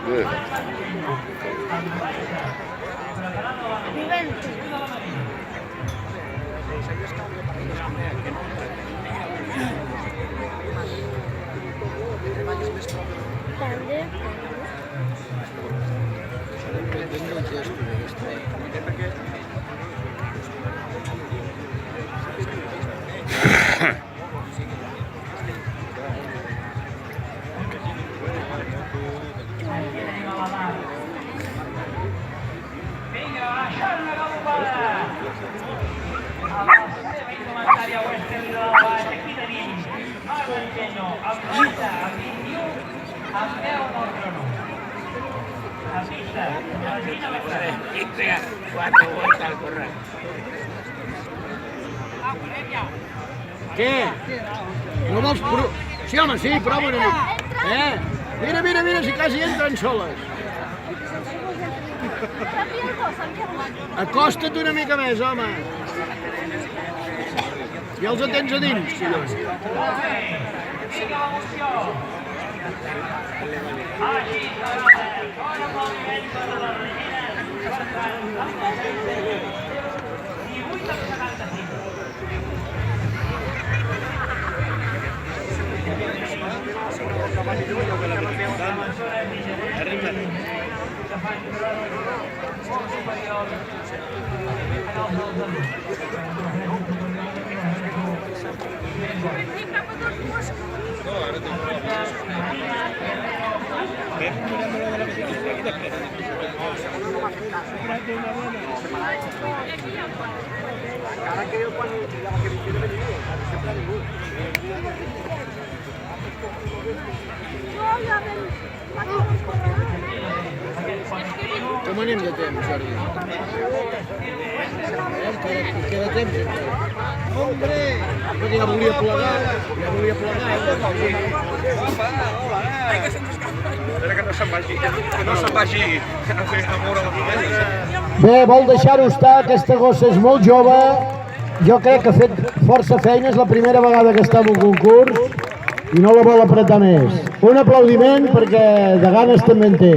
Good. Què? No vols... Sí, home, sí, prova una mica. Mira, mira, mira, si quasi entren soles. Acosta't una mica més, home. Ja els tens a dins, collons. Com anem de temps, Jordi? Queda temps encara. Hombre! Ja volia plegar. Espera que no se'n vagi, a moure la comèdia. Bé, vol deixar-ho estar, aquesta gossa és molt jove. Jo crec que ha fet força feina, és la primera vegada que està en un concurs i no la vol apretar més. Un aplaudiment perquè de ganes també en té.